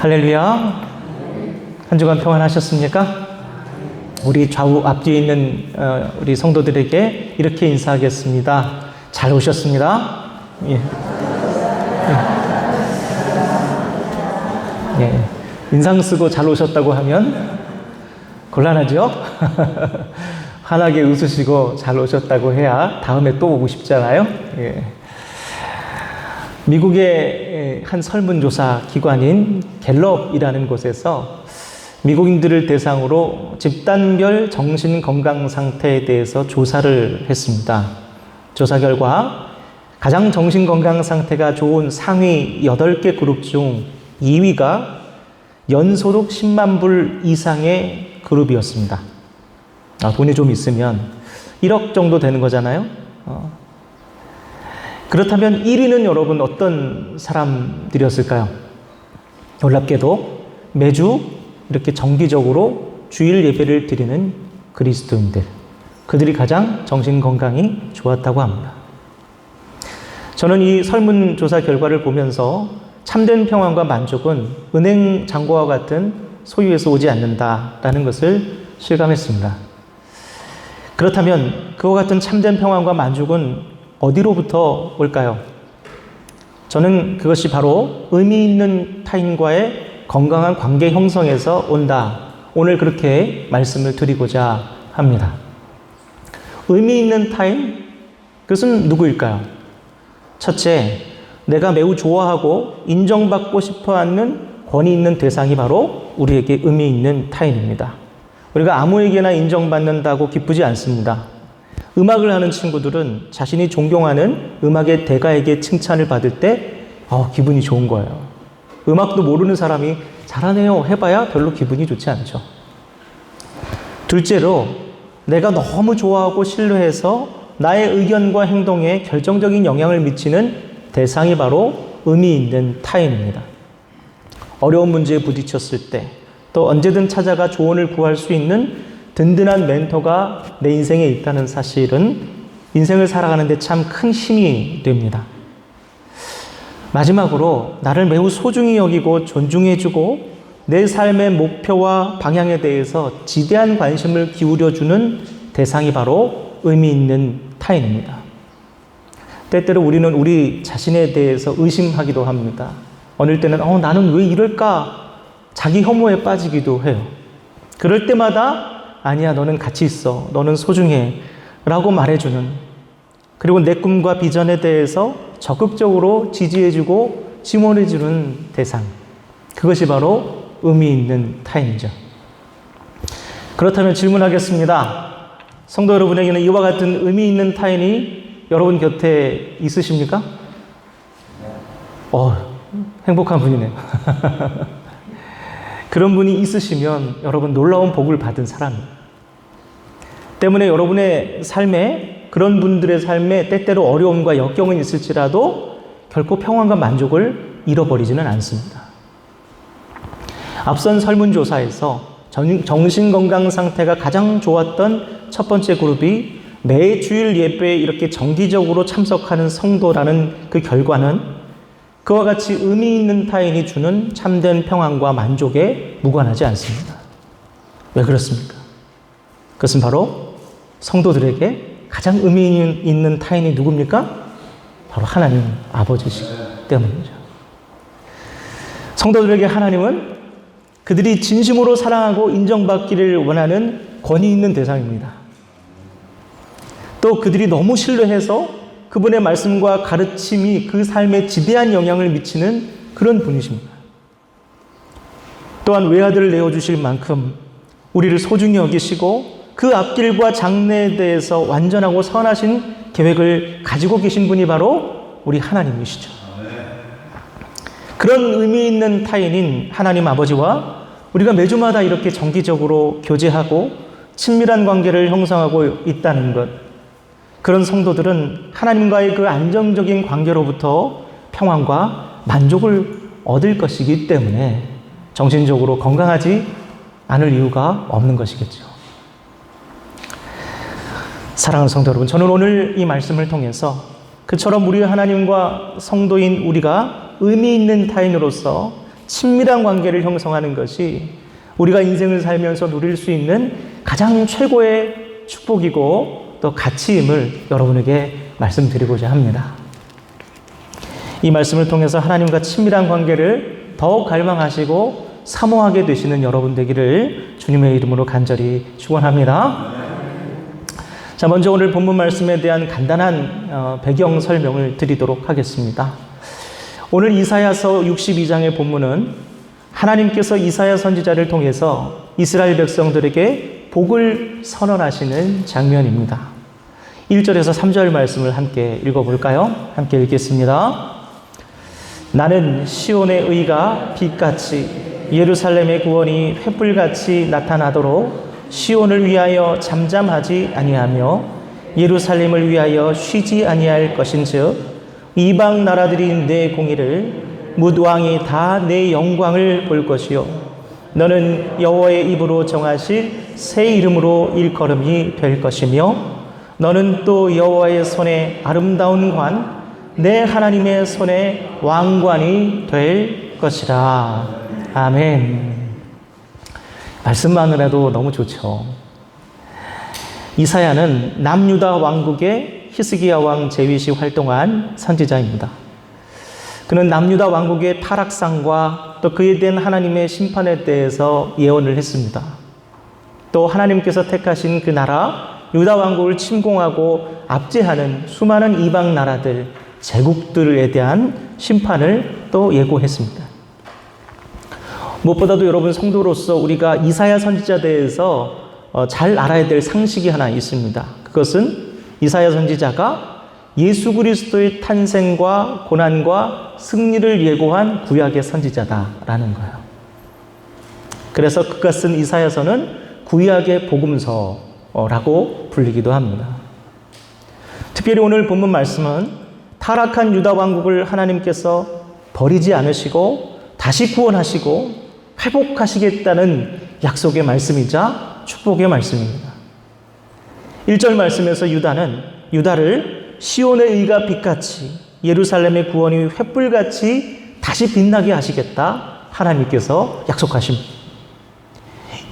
할렐루야. 한 주간 평안하셨습니까? 우리 좌우 앞뒤에 있는 우리 성도들에게 이렇게 인사하겠습니다. 잘 오셨습니다. 예. 예. 인상 쓰고 잘 오셨다고 하면 곤란하죠? 환하게 웃으시고 잘 오셨다고 해야 다음에 또 오고 싶잖아요. 예. 미국의 한 설문조사 기관인 갤럽이라는 곳에서 미국인들을 대상으로 집단별 정신건강 상태에 대해서 조사를 했습니다. 조사 결과 가장 정신건강 상태가 좋은 상위 8개 그룹 중 2위가 연소득 10만 불 이상의 그룹이었습니다. 돈이 좀 있으면 1억 정도 되는 거잖아요. 그렇다면 1위는 여러분 어떤 사람들이었을까요? 놀랍게도 매주 이렇게 정기적으로 주일 예배를 드리는 그리스도인들, 그들이 가장 정신건강이 좋았다고 합니다. 저는 이 설문조사 결과를 보면서 참된 평안과 만족은 은행 잔고와 같은 소유에서 오지 않는다라는 것을 실감했습니다. 그렇다면 그와 같은 참된 평안과 만족은 어디로부터 올까요? 저는 그것이 바로 의미 있는 타인과의 건강한 관계 형성에서 온다. 오늘 그렇게 말씀을 드리고자 합니다. 의미 있는 타인? 그것은 누구일까요? 첫째, 내가 매우 좋아하고 인정받고 싶어 하는 권위 있는 대상이 바로 우리에게 의미 있는 타인입니다. 우리가 아무에게나 인정받는다고 기쁘지 않습니다. 음악을 하는 친구들은 자신이 존경하는 음악의 대가에게 칭찬을 받을 때 기분이 좋은 거예요. 음악도 모르는 사람이 잘하네요 해봐야 별로 기분이 좋지 않죠. 둘째로, 내가 너무 좋아하고 신뢰해서 나의 의견과 행동에 결정적인 영향을 미치는 대상이 바로 의미 있는 타인입니다. 어려운 문제에 부딪혔을 때 또 언제든 찾아가 조언을 구할 수 있는 든든한 멘토가 내 인생에 있다는 사실은 인생을 살아가는데 참 큰 힘이 됩니다. 마지막으로 나를 매우 소중히 여기고 존중해주고 내 삶의 목표와 방향에 대해서 지대한 관심을 기울여주는 대상이 바로 의미 있는 타인입니다. 때때로 우리는 우리 자신에 대해서 의심하기도 합니다. 어느 때는 나는 왜 이럴까? 자기 혐오에 빠지기도 해요. 그럴 때마다 아니야, 너는 가치 있어. 너는 소중해. 라고 말해주는, 그리고 내 꿈과 비전에 대해서 적극적으로 지지해주고 지원해주는 대상. 그것이 바로 의미 있는 타인이죠. 그렇다면 질문하겠습니다. 성도 여러분에게는 이와 같은 의미 있는 타인이 여러분 곁에 있으십니까? 행복한 분이네요. 그런 분이 있으시면 여러분 놀라운 복을 받은 사람입니다. 때문에 여러분의 삶에, 그런 분들의 삶에 때때로 어려움과 역경은 있을지라도 결코 평안과 만족을 잃어버리지는 않습니다. 앞선 설문조사에서 정신건강 상태가 가장 좋았던 첫 번째 그룹이 매 주일 예배에 이렇게 정기적으로 참석하는 성도라는 그 결과는 그와 같이 의미 있는 타인이 주는 참된 평안과 만족에 무관하지 않습니다. 왜 그렇습니까? 그것은 바로 성도들에게 가장 의미 있는 타인이 누굽니까? 바로 하나님 아버지시기 때문이죠. 성도들에게 하나님은 그들이 진심으로 사랑하고 인정받기를 원하는 권위 있는 대상입니다. 또 그들이 너무 신뢰해서 그분의 말씀과 가르침이 그 삶에 지대한 영향을 미치는 그런 분이십니다. 또한 외아들을 내어주실 만큼 우리를 소중히 여기시고 그 앞길과 장래에 대해서 완전하고 선하신 계획을 가지고 계신 분이 바로 우리 하나님이시죠. 그런 의미 있는 타인인 하나님 아버지와 우리가 매주마다 이렇게 정기적으로 교제하고 친밀한 관계를 형성하고 있다는 것, 그런 성도들은 하나님과의 그 안정적인 관계로부터 평안과 만족을 얻을 것이기 때문에 정신적으로 건강하지 않을 이유가 없는 것이겠죠. 사랑하는 성도 여러분, 저는 오늘 이 말씀을 통해서 그처럼 우리 하나님과 성도인 우리가 의미 있는 타인으로서 친밀한 관계를 형성하는 것이 우리가 인생을 살면서 누릴 수 있는 가장 최고의 축복이고 또 가치임을 여러분에게 말씀드리고자 합니다. 이 말씀을 통해서 하나님과 친밀한 관계를 더욱 갈망하시고 사모하게 되시는 여러분 되기를 주님의 이름으로 간절히 축원합니다. 자, 먼저 오늘 본문 말씀에 대한 간단한 배경 설명을 드리도록 하겠습니다. 오늘 이사야서 62장의 본문은 하나님께서 이사야 선지자를 통해서 이스라엘 백성들에게 복을 선언하시는 장면입니다. 1절에서 3절 말씀을 함께 읽어볼까요? 함께 읽겠습니다. 나는 시온의 의가 빛같이 예루살렘의 구원이 횃불같이 나타나도록 시온을 위하여 잠잠하지 아니하며 예루살렘을 위하여 쉬지 아니할 것인즉 이방 나라들이 내 공의를 뭇 왕이 다 내 영광을 볼 것이요 너는 여호와의 입으로 정하실 새 이름으로 일컬음이 될 것이며 너는 또 여호와의 손에 아름다운 관 내 하나님의 손에 왕관이 될 것이라. 아멘. 말씀만으로도 너무 좋죠. 이사야는 남유다 왕국의 히스기야 왕 제위 시 활동한 선지자입니다. 그는 남유다 왕국의 타락상과 또 그에 대한 하나님의 심판에 대해서 예언을 했습니다. 또 하나님께서 택하신 그 나라 유다 왕국을 침공하고 압제하는 수많은 이방 나라들, 제국들에 대한 심판을 또 예고했습니다. 무엇보다도 여러분 성도로서 우리가 이사야 선지자에 대해서 잘 알아야 될 상식이 하나 있습니다. 그것은 이사야 선지자가 예수 그리스도의 탄생과 고난과 승리를 예고한 구약의 선지자다라는 거예요. 그래서 그가 쓴 이사야서는 구약의 복음서라고 불리기도 합니다. 특별히 오늘 본문 말씀은 타락한 유다 왕국을 하나님께서 버리지 않으시고 다시 구원하시고 회복하시겠다는 약속의 말씀이자 축복의 말씀입니다. 1절 말씀에서 유다를 시온의 의가 빛같이 예루살렘의 구원이 횃불같이 다시 빛나게 하시겠다 하나님께서 약속하십니다.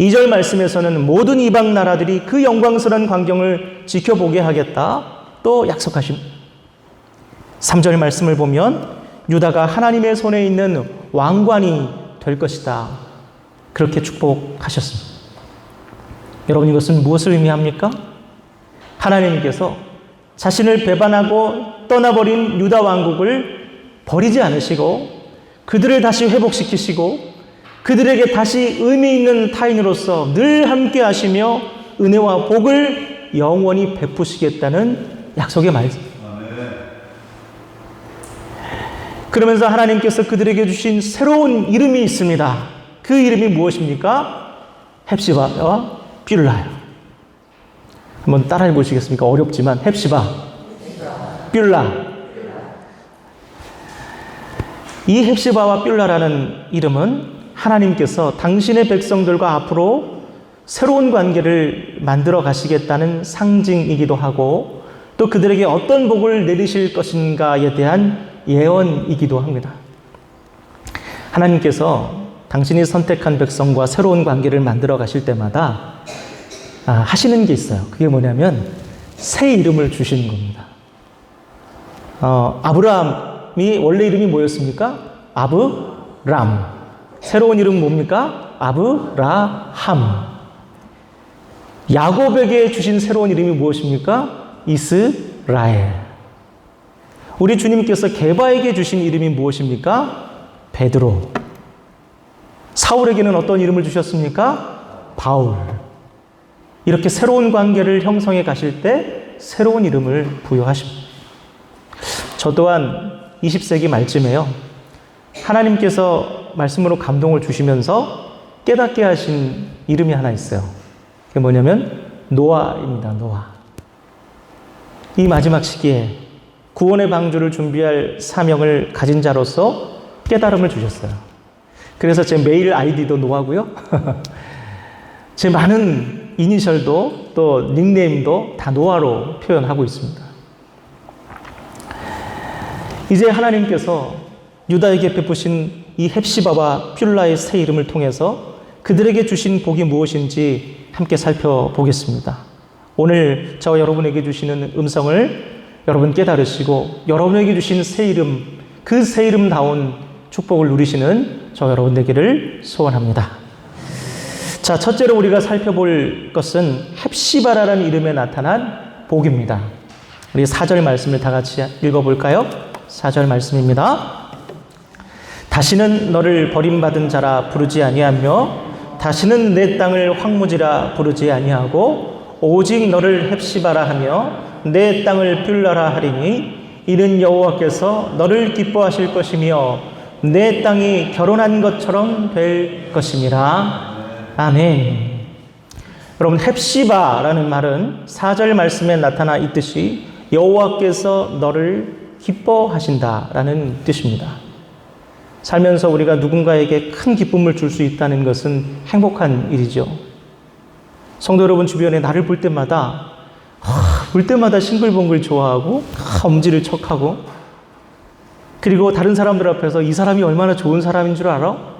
2절 말씀에서는 모든 이방 나라들이 그 영광스러운 광경을 지켜보게 하겠다 또 약속하십니다. 3절 말씀을 보면 유다가 하나님의 손에 있는 왕관이 될 것이다. 그렇게 축복하셨습니다. 여러분 이것은 무엇을 의미합니까? 하나님께서 자신을 배반하고 떠나버린 유다 왕국을 버리지 않으시고 그들을 다시 회복시키시고 그들에게 다시 의미 있는 타인으로서 늘 함께 하시며 은혜와 복을 영원히 베푸시겠다는 약속의 말씀. 그러면서 하나님께서 그들에게 주신 새로운 이름이 있습니다. 그 이름이 무엇입니까? 헵시바와 뷸라요. 한번 따라해 보시겠습니까? 어렵지만 헵시바, 뷸라. 이 헵시바와 뷸라라는 이름은 하나님께서 당신의 백성들과 앞으로 새로운 관계를 만들어 가시겠다는 상징이기도 하고 또 그들에게 어떤 복을 내리실 것인가에 대한 예언이기도 합니다. 하나님께서 당신이 선택한 백성과 새로운 관계를 만들어 가실 때마다 하시는 게 있어요. 그게 뭐냐면 새 이름을 주시는 겁니다. 아브라함이 원래 이름이 뭐였습니까? 아브람. 새로운 이름 뭡니까? 아브라함. 야곱에게 주신 새로운 이름이 무엇입니까? 이스라엘. 우리 주님께서 게바에게 주신 이름이 무엇입니까? 베드로. 사울에게는 어떤 이름을 주셨습니까? 바울. 이렇게 새로운 관계를 형성해 가실 때 새로운 이름을 부여하십니다. 저 또한 20세기 말쯤에요. 하나님께서 말씀으로 감동을 주시면서 깨닫게 하신 이름이 하나 있어요. 그게 뭐냐면 노아입니다. 노아. 이 마지막 시기에 구원의 방주를 준비할 사명을 가진 자로서 깨달음을 주셨어요. 그래서 제 메일 아이디도 노아고요. 제 많은 이니셜도 또 닉네임도 다 노아로 표현하고 있습니다. 이제 하나님께서 유다에게 베푸신 이 헵시바와 뷸라의 새 이름을 통해서 그들에게 주신 복이 무엇인지 함께 살펴보겠습니다. 오늘 저와 여러분에게 주시는 음성을 여러분 깨달으시고 여러분에게 주신 새 이름, 그 새 이름다운 축복을 누리시는 저 여러분 되기를 소원합니다. 자, 첫째로 우리가 살펴볼 것은 헵시바라는 이름에 나타난 복입니다. 우리 4절 말씀을 다 같이 읽어볼까요? 4절 말씀입니다. 다시는 너를 버림받은 자라 부르지 아니하며 다시는 내 땅을 황무지라 부르지 아니하고 오직 너를 헵시바라 하며 내 땅을 뷸라라 하리니 이는 여호와께서 너를 기뻐하실 것이며 내 땅이 결혼한 것처럼 될 것임이라. 아멘. 여러분, 헵시바라는 말은 4절 말씀에 나타나 있듯이 여호와께서 너를 기뻐하신다라는 뜻입니다. 살면서 우리가 누군가에게 큰 기쁨을 줄 수 있다는 것은 행복한 일이죠. 성도 여러분 주변에 나를 볼 때마다 싱글벙글 좋아하고 엄지를 척하고 그리고 다른 사람들 앞에서 이 사람이 얼마나 좋은 사람인 줄 알아?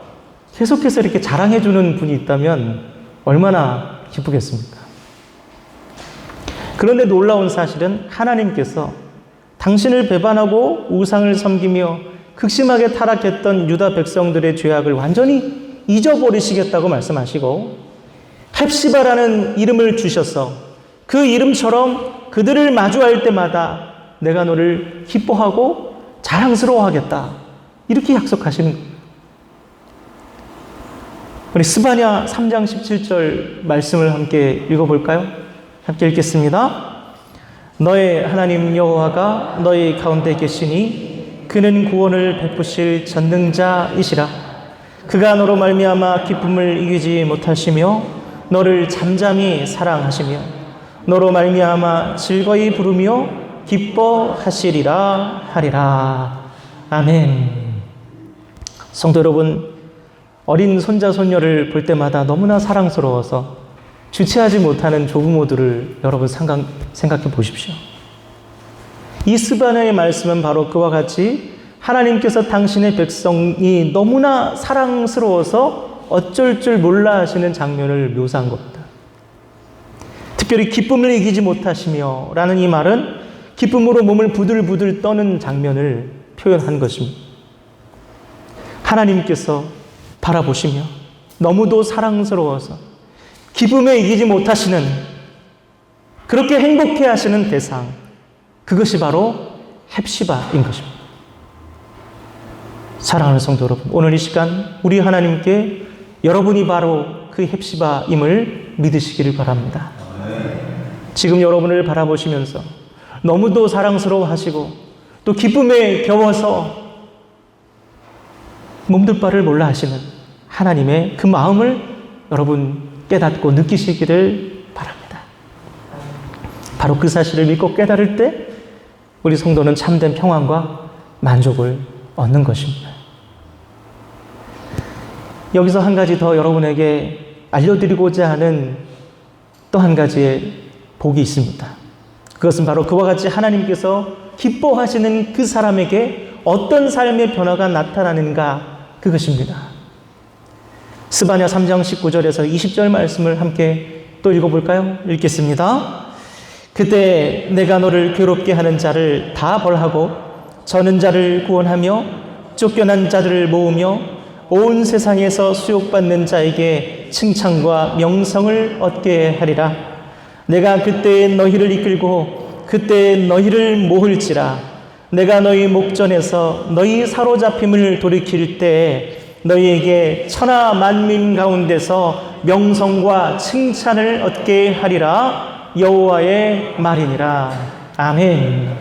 계속해서 이렇게 자랑해주는 분이 있다면 얼마나 기쁘겠습니까? 그런데 놀라운 사실은 하나님께서 당신을 배반하고 우상을 섬기며 극심하게 타락했던 유다 백성들의 죄악을 완전히 잊어버리시겠다고 말씀하시고 헵시바라는 이름을 주셔서 그 이름처럼 그들을 마주할 때마다 내가 너를 기뻐하고 자랑스러워하겠다, 이렇게 약속하시는 거예요. 우리 스바냐 3장 17절 말씀을 함께 읽어볼까요? 함께 읽겠습니다. 너의 하나님 여호와가 너희 가운데 계시니 그는 구원을 베푸실 전능자이시라. 그가 너로 말미암아 기쁨을 이기지 못하시며 너를 잠잠히 사랑하시며 너로 말미암아 즐거이 부르며 기뻐하시리라 하리라. 아멘. 성도 여러분, 어린 손자 손녀를 볼 때마다 너무나 사랑스러워서 주체하지 못하는 조부모들을 여러분 생각해 보십시오. 이 스바냐의 말씀은 바로 그와 같이 하나님께서 당신의 백성이 너무나 사랑스러워서 어쩔 줄 몰라 하시는 장면을 묘사한 겁니다. 특별히 기쁨을 이기지 못하시며 라는 이 말은 기쁨으로 몸을 부들부들 떠는 장면을 표현한 것입니다. 하나님께서 바라보시며 너무도 사랑스러워서 기쁨에 이기지 못하시는, 그렇게 행복해 하시는 대상, 그것이 바로 헵시바인 것입니다. 사랑하는 성도 여러분, 오늘 이 시간 우리 하나님께 여러분이 바로 그 헵시바임을 믿으시기를 바랍니다. 지금 여러분을 바라보시면서 너무도 사랑스러워하시고 또 기쁨에 겨워서 몸둘 바를 몰라 하시는 하나님의 그 마음을 여러분 깨닫고 느끼시기를 바랍니다. 바로 그 사실을 믿고 깨달을 때 우리 성도는 참된 평안과 만족을 얻는 것입니다. 여기서 한 가지 더 여러분에게 알려드리고자 하는 또 한 가지의 복이 있습니다. 그것은 바로 그와 같이 하나님께서 기뻐하시는 그 사람에게 어떤 삶의 변화가 나타나는가, 그것입니다. 스바냐 3장 19절에서 20절 말씀을 함께 또 읽어볼까요? 읽겠습니다. 그때 내가 너를 괴롭게 하는 자를 다 벌하고 저는 자를 구원하며 쫓겨난 자들을 모으며 온 세상에서 수욕받는 자에게 칭찬과 명성을 얻게 하리라. 내가 그때 너희를 이끌고 그때 너희를 모을지라. 내가 너희 목전에서 너희 사로잡힘을 돌이킬 때에 너희에게 천하 만민 가운데서 명성과 칭찬을 얻게 하리라. 여호와의 말이니라. 아멘.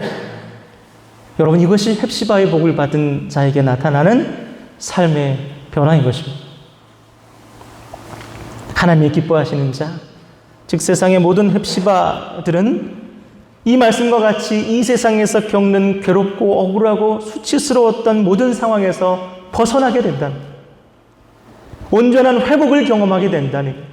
여러분, 이것이 헵시바의 복을 받은 자에게 나타나는 삶의 변화인 것입니다. 하나님이 기뻐하시는 자, 즉 세상의 모든 헵시바들은 이 말씀과 같이 이 세상에서 겪는 괴롭고 억울하고 수치스러웠던 모든 상황에서 벗어나게 된다는, 온전한 회복을 경험하게 된다는,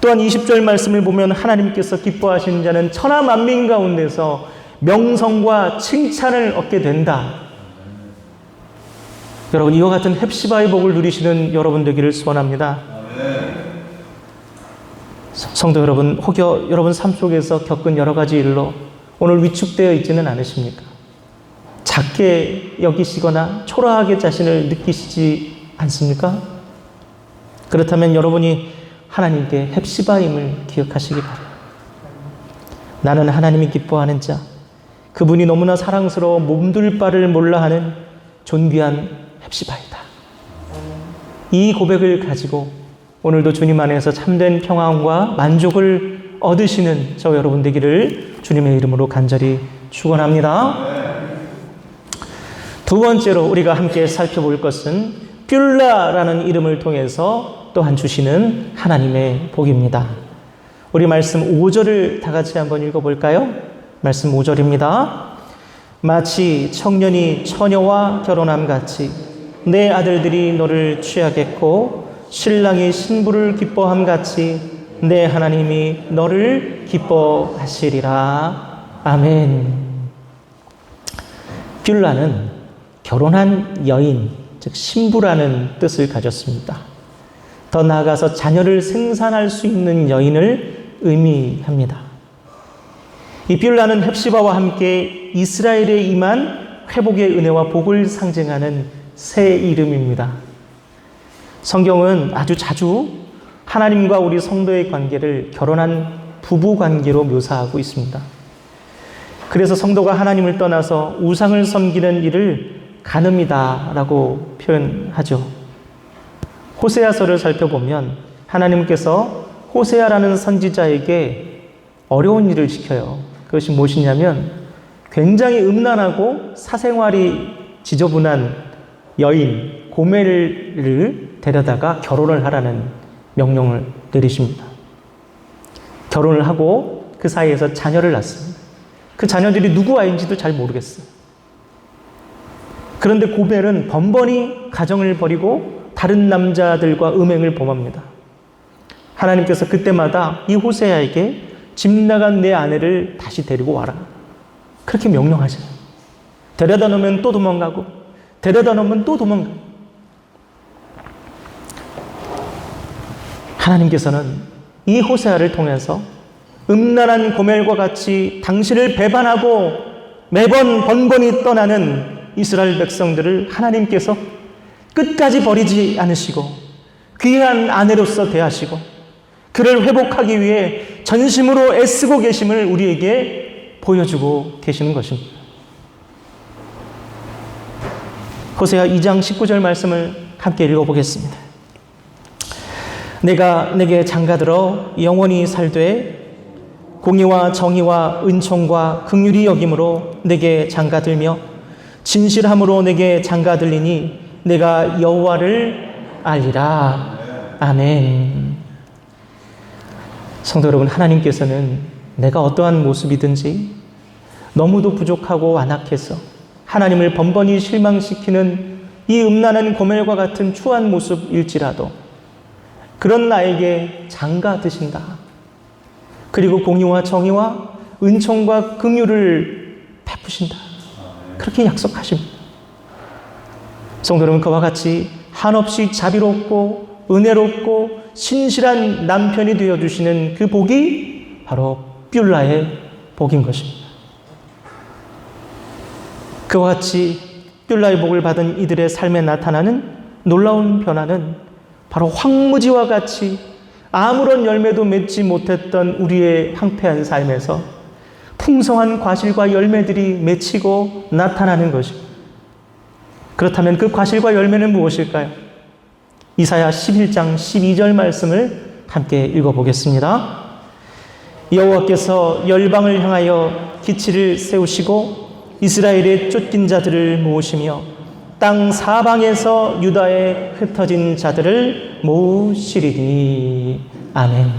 또한 20절 말씀을 보면 하나님께서 기뻐하시는 자는 천하 만민 가운데서 명성과 칭찬을 얻게 된다. 여러분, 이와 같은 헵시바의 복을 누리시는 여러분 되기를 소원합니다. 성도 여러분, 혹여 여러분 삶 속에서 겪은 여러 가지 일로 오늘 위축되어 있지는 않으십니까? 작게 여기시거나 초라하게 자신을 느끼시지 않습니까? 그렇다면 여러분이 하나님께 헵시바임을 기억하시기 바랍니다. 나는 하나님이 기뻐하는 자, 그분이 너무나 사랑스러워 몸둘 바를 몰라 하는 존귀한 헵시바이다. 이 고백을 가지고 오늘도 주님 안에서 참된 평안과 만족을 얻으시는 저 여러분 되기를 주님의 이름으로 간절히 축원합니다. 두 번째로 우리가 함께 살펴볼 것은 뷸라라는 이름을 통해서 또한 주시는 하나님의 복입니다. 우리 말씀 5절을 다 같이 한번 읽어볼까요? 말씀 5절입니다. 마치 청년이 처녀와 결혼함 같이 내 아들들이 너를 취하겠고 신랑이 신부를 기뻐함 같이 내 하나님이 너를 기뻐하시리라. 아멘. 뷸라는 결혼한 여인, 즉 신부라는 뜻을 가졌습니다. 더 나아가서 자녀를 생산할 수 있는 여인을 의미합니다. 이 뷸라는 헵시바와 함께 이스라엘에 임한 회복의 은혜와 복을 상징하는 새 이름입니다. 성경은 아주 자주 하나님과 우리 성도의 관계를 결혼한 부부 관계로 묘사하고 있습니다. 그래서 성도가 하나님을 떠나서 우상을 섬기는 일을 간음이다라고 표현하죠. 호세아서를 살펴보면 하나님께서 호세아라는 선지자에게 어려운 일을 시켜요. 그것이 무엇이냐면 굉장히 음란하고 사생활이 지저분한 여인 고멜을 데려다가 결혼을 하라는 명령을 내리십니다. 결혼을 하고 그 사이에서 자녀를 낳습니다. 그 자녀들이 누구 아이인지도 잘 모르겠어요. 그런데 고멜은 번번이 가정을 버리고 다른 남자들과 음행을 범합니다. 하나님께서 그때마다 이 호세아에게 집 나간 내 아내를 다시 데리고 와라. 그렇게 명령하죠. 데려다 놓으면 또 도망가고 데려다 놓으면 또 도망가고. 하나님께서는 이 호세아를 통해서 음란한 고멜과 같이 당신을 배반하고 매번 번번이 떠나는 이스라엘 백성들을 하나님께서 끝까지 버리지 않으시고 귀한 아내로서 대하시고 그를 회복하기 위해 전심으로 애쓰고 계심을 우리에게 보여주고 계시는 것입니다. 호세아 2장 19절 말씀을 함께 읽어보겠습니다. 내가 내게 장가들어 영원히 살되 공의와 정의와 은총과 긍휼이 여김으로 내게 장가들며 진실함으로 내게 장가들리니 내가 여호와를 알리라. 아멘. 성도 여러분, 하나님께서는 내가 어떠한 모습이든지 너무도 부족하고 완악해서 하나님을 번번이 실망시키는 이 음란한 고멜과 같은 추한 모습일지라도 그런 나에게 장가드신다. 그리고 공의와 정의와 은총과 긍휼을 베푸신다. 그렇게 약속하십니다. 성도 여러분, 그와 같이 한없이 자비롭고 은혜롭고 신실한 남편이 되어주시는 그 복이 바로 뷸라의 복인 것입니다. 그와 같이 뷸라의 복을 받은 이들의 삶에 나타나는 놀라운 변화는 바로 황무지와 같이 아무런 열매도 맺지 못했던 우리의 황폐한 삶에서 풍성한 과실과 열매들이 맺히고 나타나는 것입니다. 그렇다면 그 과실과 열매는 무엇일까요? 이사야 11장 12절 말씀을 함께 읽어보겠습니다. 여호와께서 열방을 향하여 기치를 세우시고 이스라엘의 쫓긴 자들을 모으시며 땅 사방에서 유다의 흩어진 자들을 모으시리니. 아멘.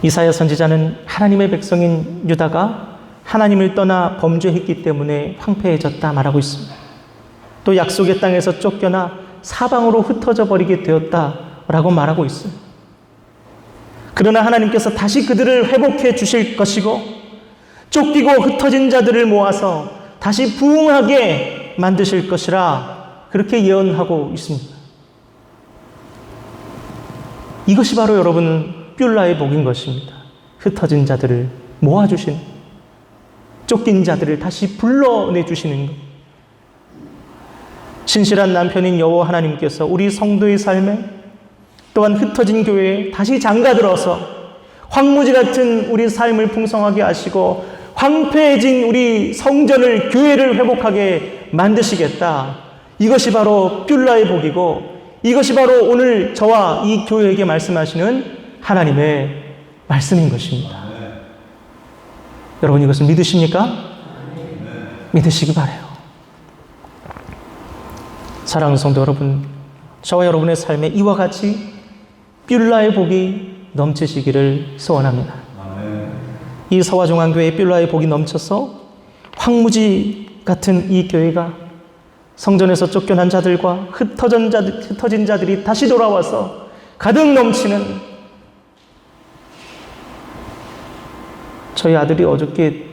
이사야 선지자는 하나님의 백성인 유다가 하나님을 떠나 범죄했기 때문에 황폐해졌다 말하고 있습니다. 또 약속의 땅에서 쫓겨나 사방으로 흩어져 버리게 되었다라고 말하고 있어요. 그러나 하나님께서 다시 그들을 회복해 주실 것이고 쫓기고 흩어진 자들을 모아서 다시 부흥하게 만드실 것이라 그렇게 예언하고 있습니다. 이것이 바로 여러분 뷸라의 복인 것입니다. 흩어진 자들을 모아주시는, 쫓긴 자들을 다시 불러내주시는 것. 신실한 남편인 여호와 하나님께서 우리 성도의 삶에, 또한 흩어진 교회에 다시 장가들어서 황무지 같은 우리 삶을 풍성하게 하시고 황폐해진 우리 성전을, 교회를 회복하게 만드시겠다. 이것이 바로 뷸라의 복이고, 이것이 바로 오늘 저와 이 교회에게 말씀하시는 하나님의 말씀인 것입니다. 여러분, 이것을 믿으십니까? 믿으시기 바라요. 사랑하는 성도 여러분, 저와 여러분의 삶에 이와 같이 뷸라의 복이 넘치시기를 소원합니다. 이 서화중앙교회의 뷸라의 복이 넘쳐서 황무지 같은 이 교회가 성전에서 쫓겨난 자들과 흩어진 자들이 다시 돌아와서 가득 넘치는, 저희 아들이 어저께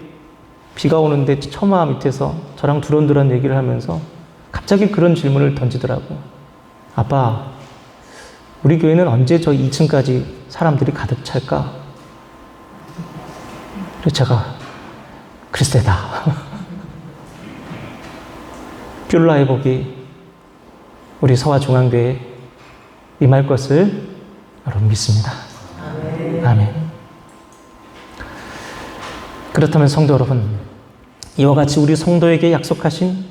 비가 오는데 처마 밑에서 저랑 두런두런 얘기를 하면서 갑자기 그런 질문을 던지더라고요. 아빠, 우리 교회는 언제 저 2층까지 사람들이 가득 찰까? 그래서 제가 글쎄다. 뷸라의 복이 우리 서화중앙교회에 임할 것을 여러분 믿습니다. 아멘. 그렇다면 성도 여러분, 이와 같이 우리 성도에게 약속하신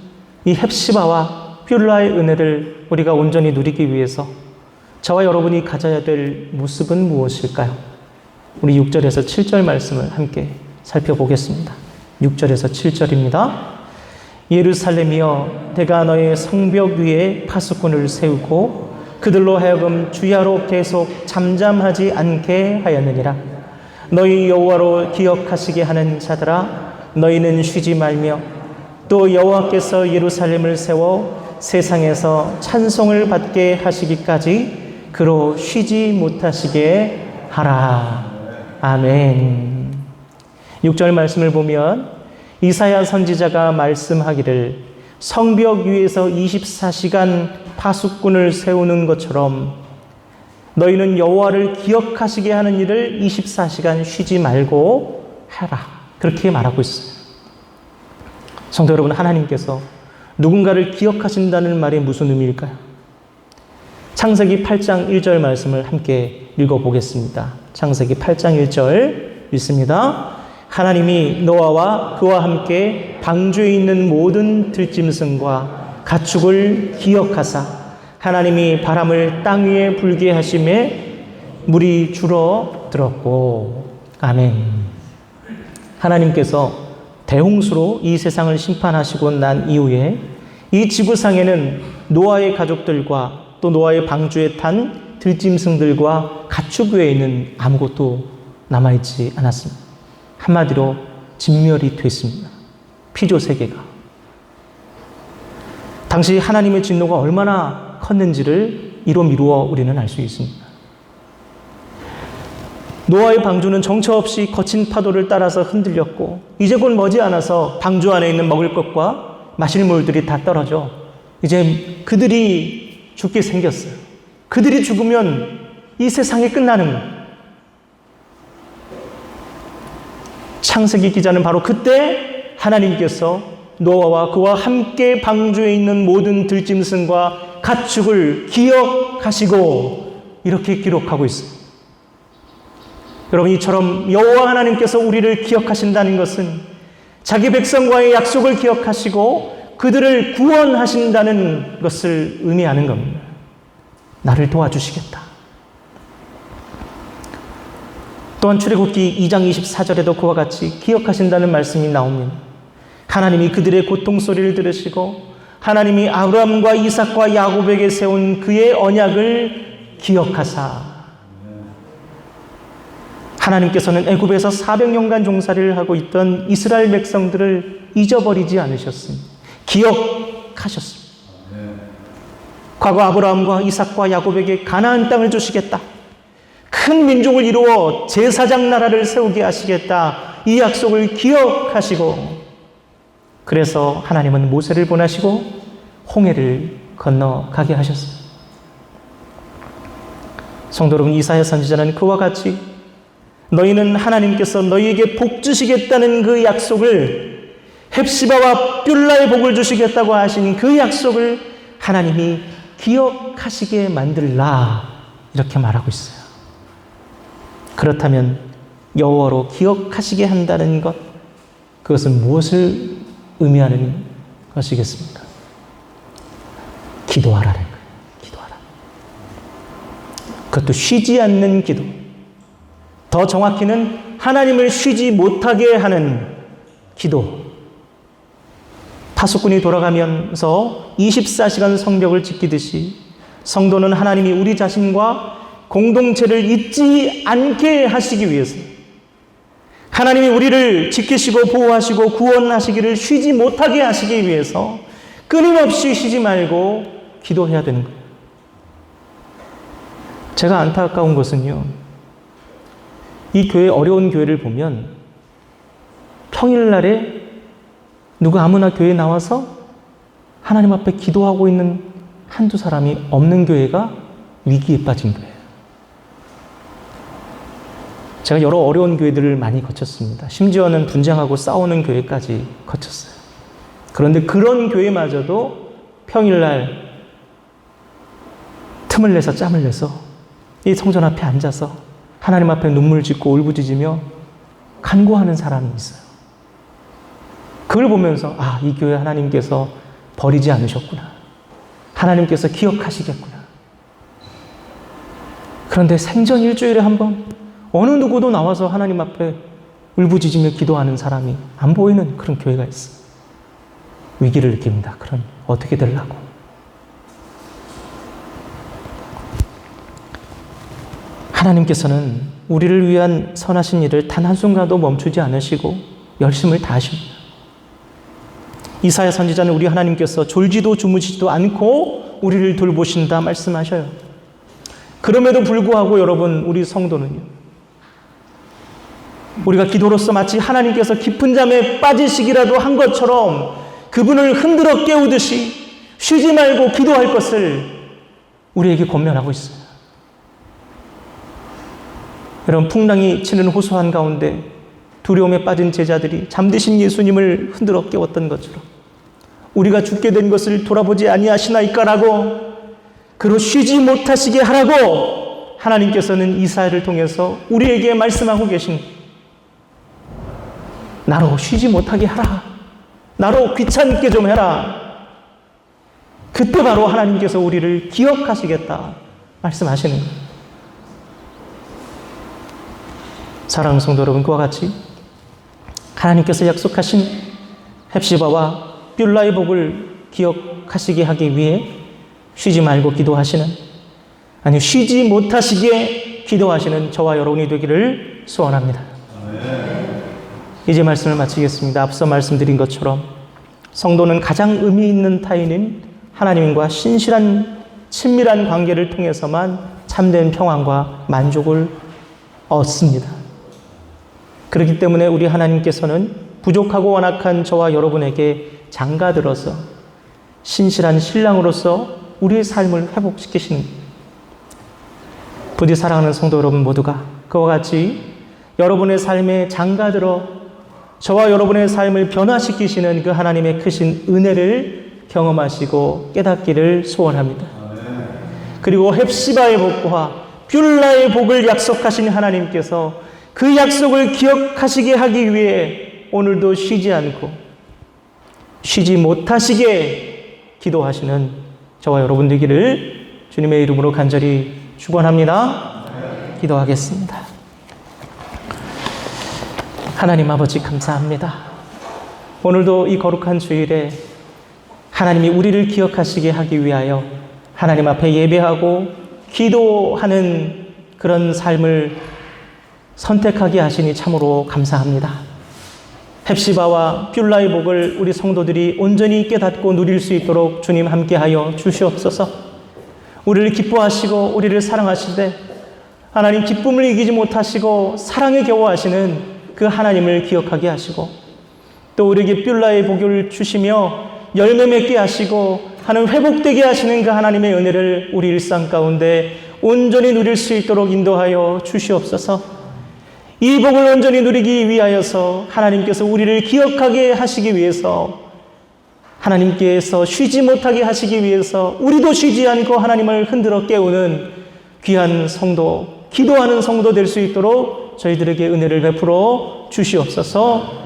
이 헵시바와 뷸라의 은혜를 우리가 온전히 누리기 위해서 저와 여러분이 가져야 될 모습은 무엇일까요? 우리 6절에서 7절 말씀을 함께 살펴보겠습니다. 6절에서 7절입니다. 예루살렘이여, 내가 너의 성벽 위에 파수꾼을 세우고 그들로 하여금 주야로 계속 잠잠하지 않게 하였느니라. 너희 여호와로 기억하시게 하는 자들아, 너희는 쉬지 말며 또 여호와께서 예루살렘을 세워 세상에서 찬송을 받게 하시기까지 그로 쉬지 못하시게 하라. 아멘. 6절 말씀을 보면 이사야 선지자가 말씀하기를 성벽 위에서 24시간 파수꾼을 세우는 것처럼 너희는 여호와를 기억하시게 하는 일을 24시간 쉬지 말고 하라. 그렇게 말하고 있어요. 성도 여러분, 하나님께서 누군가를 기억하신다는 말이 무슨 의미일까요? 창세기 8장 1절 말씀을 함께 읽어보겠습니다. 창세기 8장 1절 읽습니다. 하나님이 노아와 그와 함께 방주에 있는 모든 들짐승과 가축을 기억하사 하나님이 바람을 땅 위에 불게 하심에 물이 줄어들었고. 아멘. 하나님께서 대홍수로 이 세상을 심판하시고 난 이후에 이 지구상에는 노아의 가족들과 또 노아의 방주에 탄 들짐승들과 가축 외에는 아무것도 남아있지 않았습니다. 한마디로 진멸이 됐습니다. 피조 세계가. 당시 하나님의 진노가 얼마나 컸는지를 이로 미루어 우리는 알 수 있습니다. 노아의 방주는 정처 없이 거친 파도를 따라서 흔들렸고 이제 곧 머지않아서 방주 안에 있는 먹을 것과 마실 물들이 다 떨어져 이제 그들이 죽게 생겼어요. 그들이 죽으면 이 세상이 끝나는 거예요. 창세기 기자는 바로 그때 하나님께서 노아와 그와 함께 방주에 있는 모든 들짐승과 가축을 기억하시고 이렇게 기록하고 있어요. 여러분, 이처럼 여호와 하나님께서 우리를 기억하신다는 것은 자기 백성과의 약속을 기억하시고 그들을 구원하신다는 것을 의미하는 겁니다. 나를 도와주시겠다. 또한 출애굽기 2장 24절에도 그와 같이 기억하신다는 말씀이 나옵니다. 하나님이 그들의 고통 소리를 들으시고 하나님이 아브라함과 이삭과 야곱에게 세운 그의 언약을 기억하사. 하나님께서는 애굽에서 400년간 종살이를 하고 있던 이스라엘 백성들을 잊어버리지 않으셨습니다. 기억하셨습니다. 과거 아브라함과 이삭과 야곱에게 가나안 땅을 주시겠다. 큰 민족을 이루어 제사장 나라를 세우게 하시겠다. 이 약속을 기억하시고 그래서 하나님은 모세를 보내시고 홍해를 건너가게 하셨어요. 성도 여러분, 이사야 선지자는 그와 같이 너희는 하나님께서 너희에게 복 주시겠다는 그 약속을, 헵시바와 뷸라의 복을 주시겠다고 하신 그 약속을 하나님이 기억하시게 만들라, 이렇게 말하고 있어요. 그렇다면 여호와로 기억하시게 한다는 것, 그것은 무엇을 의미하는 것이겠습니까? 기도하라는 거예요. 기도하라. 그것도 쉬지 않는 기도. 더 정확히는 하나님을 쉬지 못하게 하는 기도. 파수꾼이 돌아가면서 24시간 성벽을 지키듯이 성도는 하나님이 우리 자신과 공동체를 잊지 않게 하시기 위해서, 하나님이 우리를 지키시고 보호하시고 구원하시기를 쉬지 못하게 하시기 위해서 끊임없이 쉬지 말고 기도해야 되는 거예요. 제가 안타까운 것은요, 이 교회, 어려운 교회를 보면 평일날에 누구 아무나 교회에 나와서 하나님 앞에 기도하고 있는 한두 사람이 없는 교회가 위기에 빠진 거예요. 제가 여러 어려운 교회들을 많이 거쳤습니다. 심지어는 분쟁하고 싸우는 교회까지 거쳤어요. 그런데 그런 교회마저도 평일날 틈을 내서 짬을 내서 이 성전 앞에 앉아서 하나님 앞에 눈물 짓고 울부짖으며 간구하는 사람이 있어요. 그걸 보면서 이 교회 하나님께서 버리지 않으셨구나. 하나님께서 기억하시겠구나. 그런데 생전 일주일에 한 번 어느 누구도 나와서 하나님 앞에 울부짖으며 기도하는 사람이 안 보이는 그런 교회가 있어요. 위기를 느낍니다. 그럼 어떻게 되려고? 하나님께서는 우리를 위한 선하신 일을 단 한순간도 멈추지 않으시고 열심을 다하십니다. 이사야 선지자는 우리 하나님께서 졸지도 주무시지도 않고 우리를 돌보신다 말씀하셔요. 그럼에도 불구하고 여러분, 우리 성도는요, 우리가 기도로서 마치 하나님께서 깊은 잠에 빠지시기라도 한 것처럼 그분을 흔들어 깨우듯이 쉬지 말고 기도할 것을 우리에게 권면하고 있어요. 여러분, 풍랑이 치는 호소한 가운데 두려움에 빠진 제자들이 잠드신 예수님을 흔들어 깨웠던 것처럼 우리가 죽게 된 것을 돌아보지 아니하시나이까라고, 그로 쉬지 못하시게 하라고 하나님께서는 이사야를 통해서 우리에게 말씀하고 계신, 나로 쉬지 못하게 하라. 나로 귀찮게 좀 해라. 그때 바로 하나님께서 우리를 기억하시겠다 말씀하시는 거예요. 사랑하는 성도 여러분, 그와 같이 하나님께서 약속하신 헵시바와 뷸라의 복을 기억하시게 하기 위해 쉬지 말고 기도하시는, 아니 쉬지 못하시게 기도하시는 저와 여러분이 되기를 소원합니다. 이제 말씀을 마치겠습니다. 앞서 말씀드린 것처럼 성도는 가장 의미 있는 타인인 하나님과 신실한 친밀한 관계를 통해서만 참된 평안과 만족을 얻습니다. 그렇기 때문에 우리 하나님께서는 부족하고 완악한 저와 여러분에게 장가들어서 신실한 신랑으로서 우리의 삶을 회복시키시는, 부디 사랑하는 성도 여러분 모두가 그와 같이 여러분의 삶에 장가들어 저와 여러분의 삶을 변화시키시는 그 하나님의 크신 은혜를 경험하시고 깨닫기를 소원합니다. 그리고 헵시바의 복과 뷸라의 복을 약속하신 하나님께서 그 약속을 기억하시게 하기 위해 오늘도 쉬지 않고 쉬지 못하시게 기도하시는 저와 여러분 되기를 주님의 이름으로 간절히 축원합니다. 기도하겠습니다. 하나님 아버지, 감사합니다. 오늘도 이 거룩한 주일에 하나님이 우리를 기억하시게 하기 위하여 하나님 앞에 예배하고 기도하는 그런 삶을 선택하게 하시니 참으로 감사합니다. 헵시바와 뷸라의 복을 우리 성도들이 온전히 깨닫고 누릴 수 있도록 주님 함께하여 주시옵소서. 우리를 기뻐하시고 우리를 사랑하시되 하나님 기쁨을 이기지 못하시고 사랑에 겨워하시는 그 하나님을 기억하게 하시고, 또 우리에게 뷸라의 복을 주시며 열매 맺게 하시고 하는 회복되게 하시는 그 하나님의 은혜를 우리 일상 가운데 온전히 누릴 수 있도록 인도하여 주시옵소서. 이 복을 온전히 누리기 위하여서 하나님께서 우리를 기억하게 하시기 위해서, 하나님께서 쉬지 못하게 하시기 위해서 우리도 쉬지 않고 하나님을 흔들어 깨우는 귀한 성도, 기도하는 성도 될 수 있도록 저희들에게 은혜를 베풀어 주시옵소서.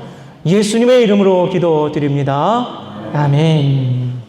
예수님의 이름으로 기도드립니다. 아멘.